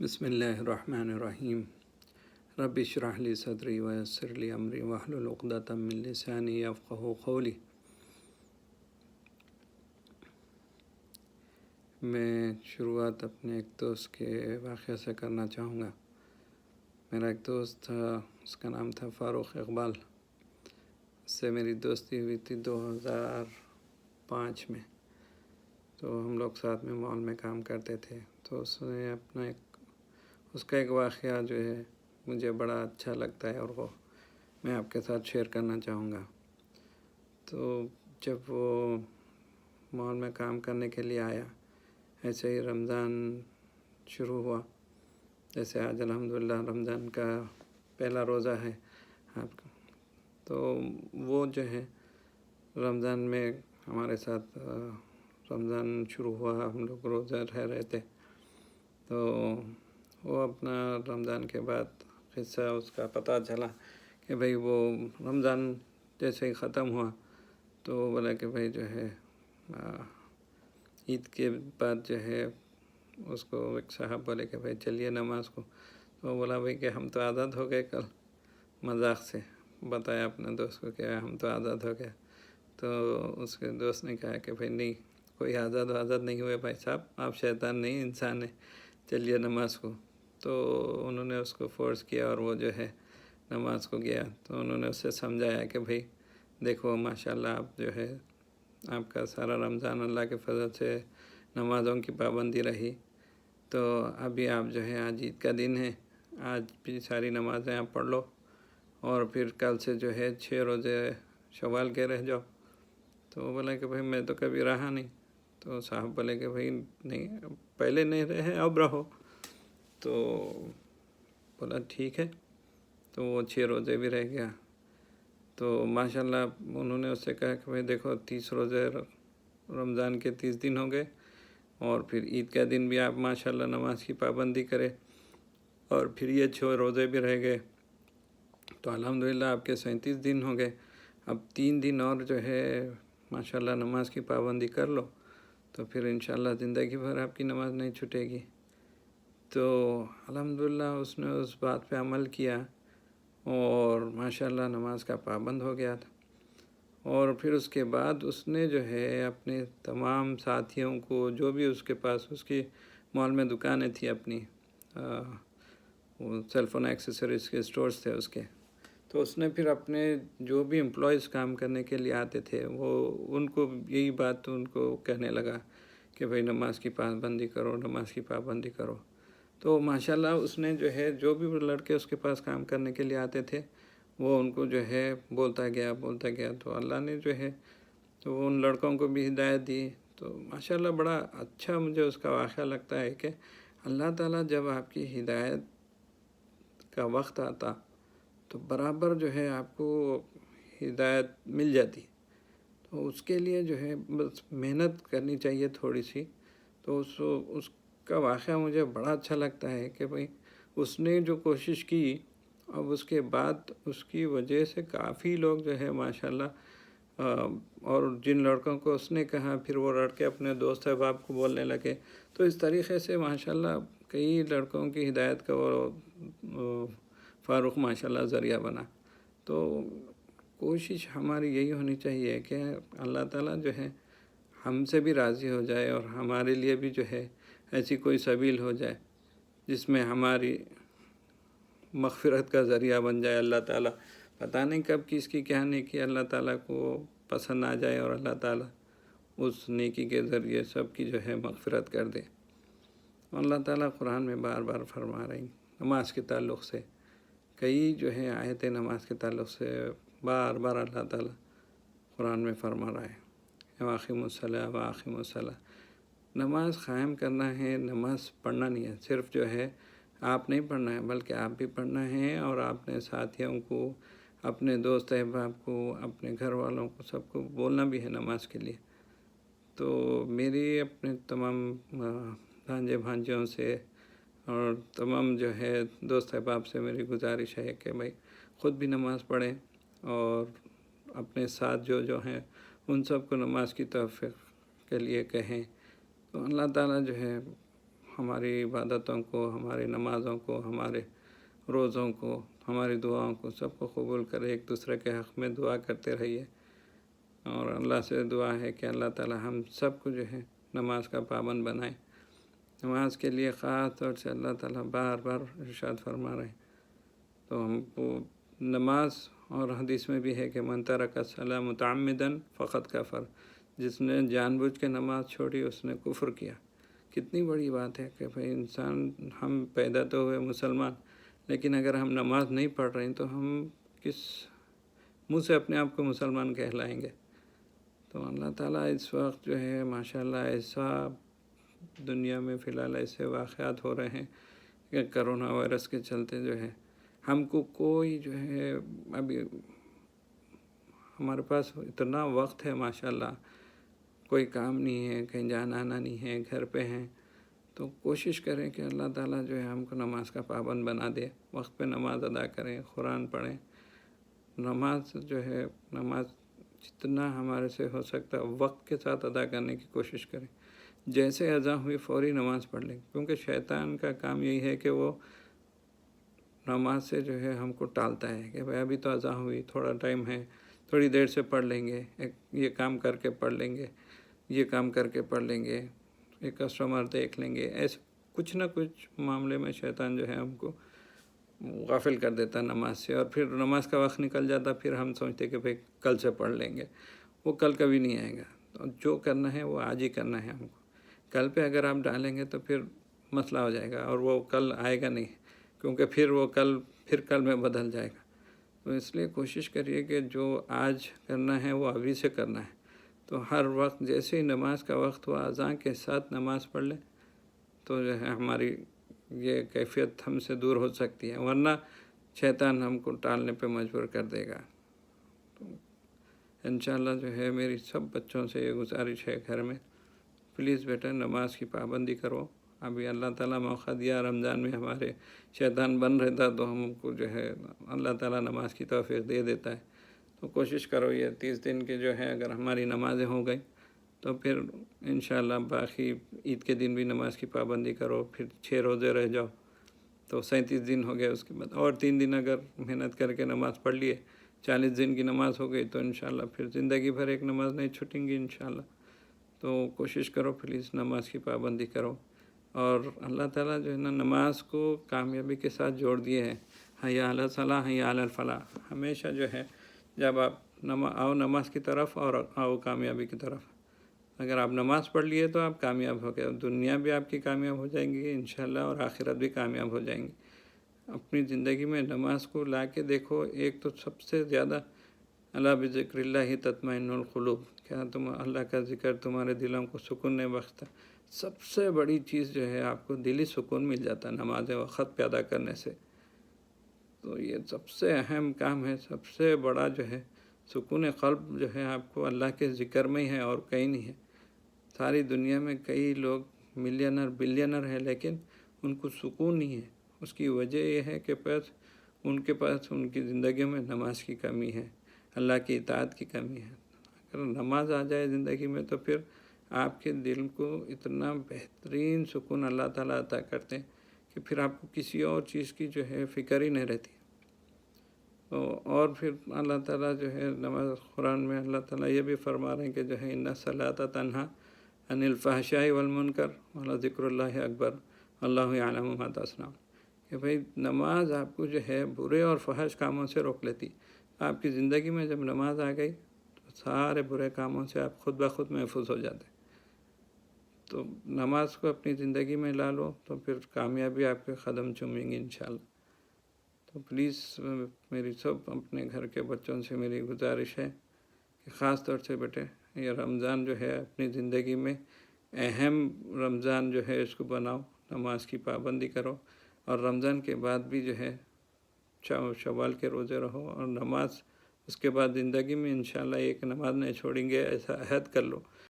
بسم اللہ الرحمن الرحیم رب اشرح لی صدری ویسر لی امری واحلل عقدۃ من لسانی یفقہوا قولی۔ میں شروعات اپنے ایک دوست کے واقعہ سے کرنا چاہوں گا۔ میرا ایک دوست تھا، اس کا نام تھا فاروق اقبال۔ اس سے میری دوستی ہوئی تھی 2005 میں، تو ہم لوگ ساتھ میں مال میں کام کرتے تھے۔ تو اس کا ایک واقعہ جو ہے مجھے بڑا اچھا لگتا ہے اور وہ میں آپ کے ساتھ شیئر کرنا چاہوں گا۔ تو جب وہ مال میں کام کرنے کے لیے آیا، ایسے ہی رمضان شروع ہوا، جیسے آج الحمدللہ رمضان کا پہلا روزہ ہے آپ کا۔ تو وہ جو ہے رمضان میں ہمارے ساتھ رمضان شروع ہوا، ہم لوگ روزہ رہ رہے تھے۔ تو وہ اپنا رمضان کے بعد قصہ اس کا پتہ چلا کہ بھئی وہ رمضان جیسے ہی ختم ہوا تو وہ بولا کہ بھئی جو ہے عید کے بعد جو ہے اس کو ایک صاحب بولے کہ بھئی چلیے نماز کو۔ تو وہ بولا بھئی کہ ہم تو آزاد ہو گئے کل، مذاق سے بتایا اپنے دوست کو کہ ہم تو آزاد ہو گئے۔ تو اس کے دوست نے کہا کہ بھئی نہیں، کوئی آزاد نہیں ہوئے بھائی صاحب، آپ شیطان نہیں انسان ہیں، چلیے نماز کو۔ تو انہوں نے اس کو فورس کیا اور وہ جو ہے نماز کو گیا۔ تو انہوں نے اسے سمجھایا کہ بھئی دیکھو ماشاءاللہ آپ جو ہے آپ کا سارا رمضان اللہ کے فضل سے نمازوں کی پابندی رہی، تو ابھی آپ جو ہے آج عید کا دن ہے، آج بھی ساری نمازیں آپ پڑھ لو اور پھر کل سے جو ہے 6 روزے شوال کے رہ جاؤ۔ تو وہ بولا کہ بھئی میں تو کبھی رہا نہیں۔ تو صاحب بولے کہ بھئی نہیں، پہلے نہیں رہے اب رہو۔ تو بولا ٹھیک ہے، تو وہ 6 روزے بھی رہ گیا۔ تو ماشاءاللہ انہوں نے اس سے کہا کہ بھئی دیکھو 30 روزے رمضان کے 30 دن ہو گئے، اور پھر عید کا دن بھی آپ ماشاءاللہ نماز کی پابندی کرے، اور پھر یہ 6 روزے بھی رہ گئے، تو الحمدللہ آپ کے 37 دن ہو گئے۔ اب 3 دن اور جو ہے ماشاءاللہ نماز کی پابندی کر لو، تو پھر انشاءاللہ زندگی بھر آپ کی نماز نہیں چھوٹے گی۔ تو الحمدللہ اس نے اس بات پہ عمل کیا اور ماشاءاللہ نماز کا پابند ہو گیا تھا۔ اور پھر اس کے بعد اس نے جو ہے اپنے تمام ساتھیوں کو، جو بھی اس کے پاس اس کی مال میں دکانیں تھیں اپنی، وہ سیل فون ایکسیسریز کے سٹورز تھے اس کے، تو اس نے پھر اپنے جو بھی امپلائیز کام کرنے کے لیے آتے تھے وہ ان کو یہی بات ان کو کہنے لگا کہ بھئی نماز کی پابندی کرو، نماز کی پابندی کرو۔ تو ماشاءاللہ اس نے جو ہے جو بھی لڑکے اس کے پاس کام کرنے کے لیے آتے تھے وہ ان کو جو ہے بولتا گیا۔ تو اللہ نے جو ہے تو ان لڑکوں کو بھی ہدایت دی۔ تو ماشاءاللہ بڑا اچھا مجھے اس کا واقعہ لگتا ہے کہ اللہ تعالیٰ جب آپ کی ہدایت کا وقت آتا تو برابر جو ہے آپ کو ہدایت مل جاتی، تو اس کے لیے جو ہے بس محنت کرنی چاہیے تھوڑی سی۔ تو اس کا واقعہ مجھے بڑا اچھا لگتا ہے کہ بھئی اس نے جو کوشش کی، اب اس کے بعد اس کی وجہ سے کافی لوگ جو ہے ماشاءاللہ، اور جن لڑکوں کو اس نے کہا پھر وہ لڑکے اپنے دوست احباب کو بولنے لگے۔ تو اس طریقے سے ماشاءاللہ کئی لڑکوں کی ہدایت کا وہ فاروق ماشاءاللہ ذریعہ بنا۔ تو کوشش ہماری یہی ہونی چاہیے کہ اللہ تعالیٰ جو ہے ہم سے بھی راضی ہو جائے اور ہمارے لیے بھی جو ہے ایسی کوئی سبیل ہو جائے جس میں ہماری مغفرت کا ذریعہ بن جائے۔ اللہ تعالیٰ پتہ نہیں کب کس کی کیا نیکی اللہ تعالیٰ کو پسند آ جائے اور اللہ تعالیٰ اس نیکی کے ذریعے سب کی جو ہے مغفرت کر دے۔ اللہ تعالیٰ قرآن میں بار بار فرما رہی نماز کے تعلق سے، کئی جو ہے آیتیں نماز کے تعلق سے بار بار اللہ تعالیٰ قرآن میں فرما رہا ہے، واقم الصلاۃ واقم الصلاۃ۔ نماز قائم کرنا ہے، نماز پڑھنا نہیں ہے، صرف جو ہے آپ نہیں پڑھنا ہے بلکہ آپ بھی پڑھنا ہے، اور اپنے ساتھیوں کو، اپنے دوست احباب کو، اپنے گھر والوں کو، سب کو بولنا بھی ہے نماز کے لیے۔ تو میری اپنے تمام بھانجے بھانجیوں سے اور تمام جو ہے دوست احباب سے میری گزارش ہے کہ بھائی خود بھی نماز پڑھیں اور اپنے ساتھ جو ہیں ان سب کو نماز کی توفیق کے لیے کہیں۔ تو اللہ تعالیٰ جو ہے ہماری عبادتوں کو، ہماری نمازوں کو، ہمارے روزوں کو، ہماری دعاؤں کو سب کو قبول کرے۔ ایک دوسرے کے حق میں دعا کرتے رہیے، اور اللہ سے دعا ہے کہ اللہ تعالی ہم سب کو جو ہے نماز کا پابند بنائے۔ نماز کے لیے خاص طور سے اللہ تعالیٰ بار بار ارشاد فرما رہے ہیں، تو ہم کو نماز، اور حدیث میں بھی ہے کہ من ترک الصلاۃ متعمدا فقد کفر، جس نے جان بوجھ کے نماز چھوڑی اس نے کفر کیا۔ کتنی بڑی بات ہے کہ بھئی انسان، ہم پیدا تو ہوئے مسلمان، لیکن اگر ہم نماز نہیں پڑھ رہے ہیں تو ہم کس منہ سے اپنے آپ کو مسلمان کہلائیں گے؟ تو اللہ تعالیٰ اس وقت جو ہے ماشاءاللہ ایسا دنیا میں فی الحال ایسے واقعات ہو رہے ہیں کہ کرونا وائرس کے چلتے جو ہے ہم کو کوئی جو ہے، ابھی ہمارے پاس اتنا وقت ہے ماشاءاللہ، کوئی کام نہیں ہے، کہیں جانا آنا نہیں ہے، گھر پہ ہیں، تو کوشش کریں کہ اللہ تعالیٰ جو ہے ہم کو نماز کا پابند بنا دے، وقت پہ نماز ادا کریں، قرآن پڑھیں۔ نماز جو ہے، نماز جتنا ہمارے سے ہو سکتا وقت کے ساتھ ادا کرنے کی کوشش کریں۔ جیسے اذان ہوئی فوری نماز پڑھ لیں، کیونکہ شیطان کا کام یہی ہے کہ وہ نماز سے جو ہے ہم کو ٹالتا ہے کہ بھائی ابھی تو اذان ہوئی، تھوڑا ٹائم ہے، تھوڑی دیر سے پڑھ لیں گے، یہ کام کر کے پڑھ لیں گے، یہ کام کر کے پڑھ لیں گے، ایک کسٹمر دیکھ لیں گے، ایسے کچھ نہ کچھ معاملے میں شیطان جو ہے ہم کو غافل کر دیتا نماز سے، اور پھر نماز کا وقت نکل جاتا، پھر ہم سوچتے کہ بھئی کل سے پڑھ لیں گے۔ وہ کل کبھی نہیں آئے گا، تو جو کرنا ہے وہ آج ہی کرنا ہے ہم کو۔ کل پہ اگر آپ ڈالیں گے تو پھر مسئلہ ہو جائے گا، اور وہ کل آئے گا نہیں، کیونکہ پھر وہ کل میں بدل جائے گا۔ تو اس لیے کوشش کریے کہ جو آج کرنا ہے وہ ابھی سے کرنا ہے۔ تو ہر وقت جیسے ہی نماز کا وقت ہوا اذان کے ساتھ نماز پڑھ لیں، تو جو ہے ہماری یہ کیفیت ہم سے دور ہو سکتی ہے، ورنہ شیطان ہم کو ٹالنے پہ مجبور کر دے گا۔ تو انشاءاللہ جو ہے میری سب بچوں سے یہ گزارش ہے گھر میں، پلیز بیٹا نماز کی پابندی کرو۔ ابھی اللہ تعالیٰ موقع دیا، رمضان میں ہمارے شیطان بن رہتا تو ہم کو جو ہے اللہ تعالیٰ نماز کی توفیق دے دیتا ہے۔ تو کوشش کرو یہ 30 دن کے جو ہے اگر ہماری نمازیں ہو گئی تو پھر انشاءاللہ باقی عید کے دن بھی نماز کی پابندی کرو، پھر 6 روزے رہ جاؤ تو 37 دن ہو گئے۔ اس کے بعد اور 3 دن اگر محنت کر کے نماز پڑھ لیے، 40 دن کی نماز ہو گئی، تو انشاءاللہ پھر زندگی بھر ایک نماز نہیں چھوٹیں گی انشاءاللہ۔ تو کوشش کرو پلیز نماز کی پابندی کرو، اور اللہ تعالیٰ جو ہے نا نماز کو کامیابی کے ساتھ جوڑ دیے ہیں، حی علی الصلاح حی علی الفلاح۔ ہمیشہ جو ہے جب آپ آؤ نماز کی طرف اور آؤ کامیابی کی طرف۔ اگر آپ نماز پڑھ لیے تو آپ کامیاب ہو گئے، دنیا بھی آپ کی کامیاب ہو جائیں گی انشاءاللہ، اور آخرت بھی کامیاب ہو جائیں گی۔ اپنی زندگی میں نماز کو لا کے دیکھو۔ ایک تو سب سے زیادہ الا بذکر اللہ تطمئن القلوب، کیا تم اللہ کا ذکر تمہارے دلوں کو سکون نہیں بخشتا؟ سب سے بڑی چیز جو ہے آپ کو دلی سکون مل جاتا ہے نماز وقت پیدا کرنے سے۔ تو یہ سب سے اہم کام ہے، سب سے بڑا جو ہے سکون قلب جو ہے آپ کو اللہ کے ذکر میں ہی ہے، اور کہیں نہیں ہے۔ ساری دنیا میں کئی لوگ ملینر بلینر ہیں، لیکن ان کو سکون نہیں ہے۔ اس کی وجہ یہ ہے کہ ان کے پاس ان کی زندگی میں نماز کی کمی ہے، اللہ کی اطاعت کی کمی ہے۔ اگر نماز آ جائے زندگی میں تو پھر آپ کے دل کو اتنا بہترین سکون اللہ تعالیٰ عطا کرتے ہیں کہ پھر آپ کو کسی اور چیز کی جو ہے فکر ہی نہیں رہتی۔ اور پھر اللہ تعالیٰ جو ہے نماز قرآن میں اللہ تعالیٰ یہ بھی فرما رہے ہیں کہ جو ہے ان الصلاۃ تنہی عن الفحشاء والمنکر ولذکر اللہ اکبر اللہ یعلم ما تصنعون، کہ بھئی نماز آپ کو جو ہے برے اور فحش کاموں سے روک لیتی۔ آپ کی زندگی میں جب نماز آ گئی تو سارے برے کاموں سے آپ خود بخود محفوظ ہو جاتے۔ تو نماز کو اپنی زندگی میں لا لو تو پھر کامیابی آپ کے قدم چومیں گی انشاءاللہ۔ تو پلیز میری سب اپنے گھر کے بچوں سے میری گزارش ہے کہ خاص طور سے بیٹے یہ رمضان جو ہے اپنی زندگی میں اہم رمضان جو ہے اس کو بناؤ، نماز کی پابندی کرو، اور رمضان کے بعد بھی جو ہے شوال کے روزے رہو، اور نماز اس کے بعد زندگی میں انشاءاللہ ایک نماز نہیں چھوڑیں گے، ایسا عہد کر لو۔